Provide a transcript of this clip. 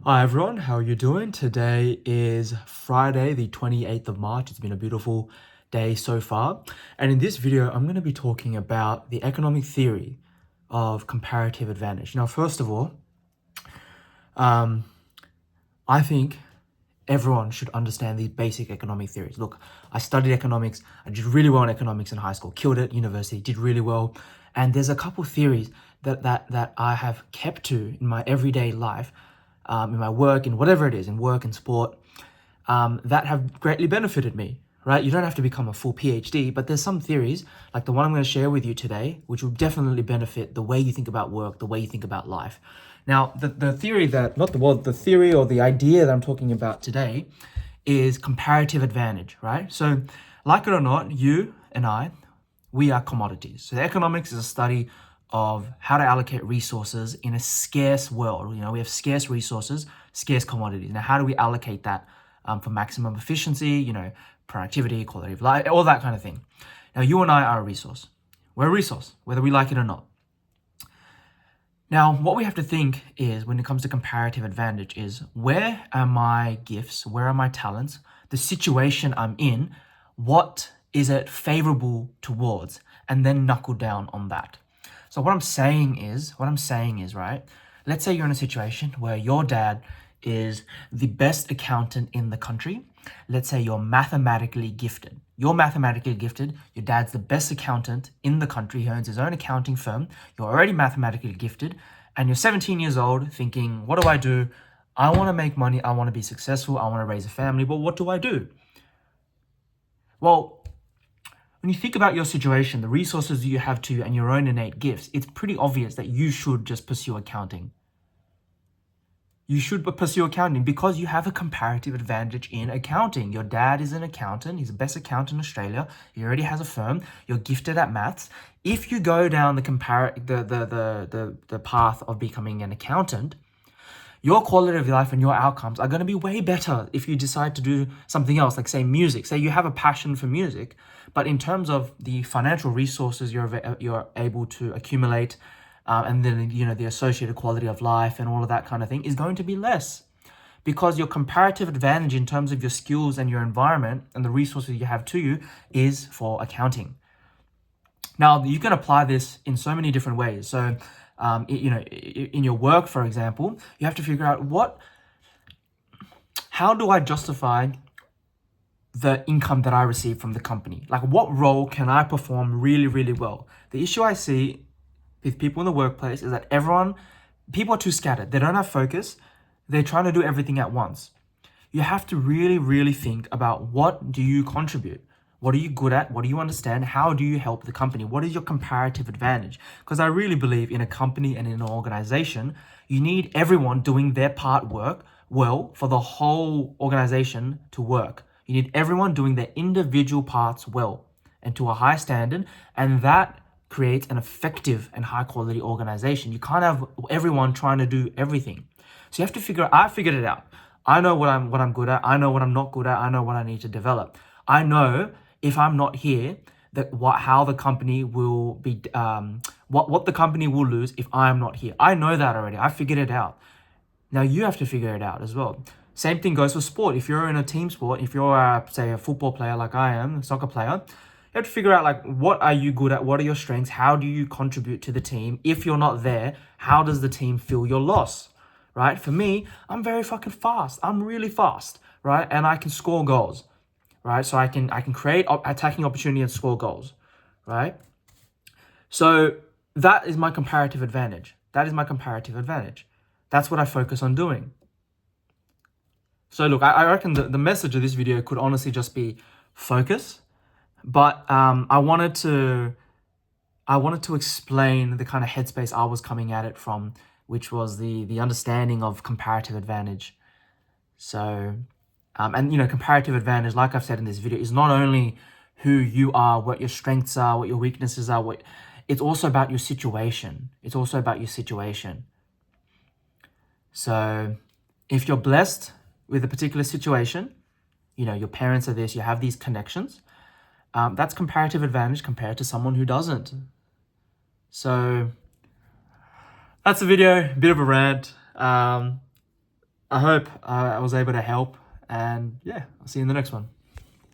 Hi everyone, how are you doing? Today is Friday, the 28th of March. It's been a beautiful day so far. And in this video, I'm going to be talking about the economic theory of comparative advantage. Now, first of all, I think everyone should understand these basic economic theories. Look, I studied economics. I did really well in economics in high school, killed it, university, did really well. And there's a couple theories that I have kept to in my everyday life, in my work, in whatever it is, in work and sport, that have greatly benefited me, right? You don't have to become a full PhD, but there's some theories, like the one I'm going to share with you today, which will definitely benefit the way you think about work, the way you think about life. Now, the theory that, not the word, the theory or the idea that I'm talking about today is comparative advantage, right? So, like it or not, you and I, we are commodities. So economics is a study of how to allocate resources in a scarce world. We have scarce resources, scarce commodities. Now, how do we allocate that for maximum efficiency, productivity, quality of life, all that kind of thing. Now, you and I are a resource. We're a resource, whether we like it or not. Now, what we have to think is, when it comes to comparative advantage, is where are my gifts? Where are my talents? The situation I'm in, what is it favorable towards? And then knuckle down on that. So what I'm saying is, right, let's say you're in a situation where your dad is the best accountant in the country. Let's say you're mathematically gifted. You're mathematically gifted. Your dad's the best accountant in the country. He owns his own accounting firm. You're already mathematically gifted. And you're 17 years old thinking, what do I do? I want to make money. I want to be successful. I want to raise a family. But what do I do? Well, when you think about your situation, the resources that you have to and your own innate gifts, it's pretty obvious that you should just pursue accounting. You should pursue accounting because you have a comparative advantage in accounting. Your dad is an accountant. He's the best accountant in Australia. He already has a firm. You're gifted at maths. If you go down the path of becoming an accountant, your quality of life and your outcomes are going to be way better if you decide to do something else, like say music. Say you have a passion for music, but in terms of the financial resources you're able to accumulate, and then the associated quality of life and all of that kind of thing is going to be less, because your comparative advantage in terms of your skills and your environment and the resources you have to you is for accounting. Now, you can apply this in so many different ways. So, in your work, for example, you have to figure out how do I justify the income that I receive from the company? Like, what role can I perform really, really well? The issue I see with people in the workplace is that people are too scattered. They don't have focus. They're trying to do everything at once. You have to really, really think about, what do you contribute? What are you good at? What do you understand? How do you help the company? What is your comparative advantage? Because I really believe in a company and in an organization, you need everyone doing their part well for the whole organization to work. You need everyone doing their individual parts well and to a high standard, and that creates an effective and high quality organization. You can't have everyone trying to do everything. So you have to I figured it out. I know what I'm good at. I know what I'm not good at. I know what I need to develop. I know if I'm not here, how the company will be, what the company will lose if I'm not here. I know that already. I figured it out. Now you have to figure it out as well. Same thing goes for sport. If you're in a team sport, if you're say a football player like I am, a soccer player, you have to figure out, like, what are you good at? What are your strengths? How do you contribute to the team? If you're not there, how does the team feel your loss, right? For me, I'm very fucking fast. I'm really fast, right? And I can score goals, right? So I can create attacking opportunity and score goals, right? So that is my comparative advantage. That's what I focus on doing. So look, I reckon the message of this video could honestly just be focus. But I wanted to explain the kind of headspace I was coming at it from, which was the understanding of comparative advantage. So, comparative advantage, like I've said in this video, is not only who you are, what your strengths are, what your weaknesses are. It's also about your situation. So, if you're blessed with a particular situation, your parents are this, you have these connections. That's comparative advantage compared to someone who doesn't. So that's the video, bit of a rant. I hope I was able to help, and yeah, I'll see you in the next one.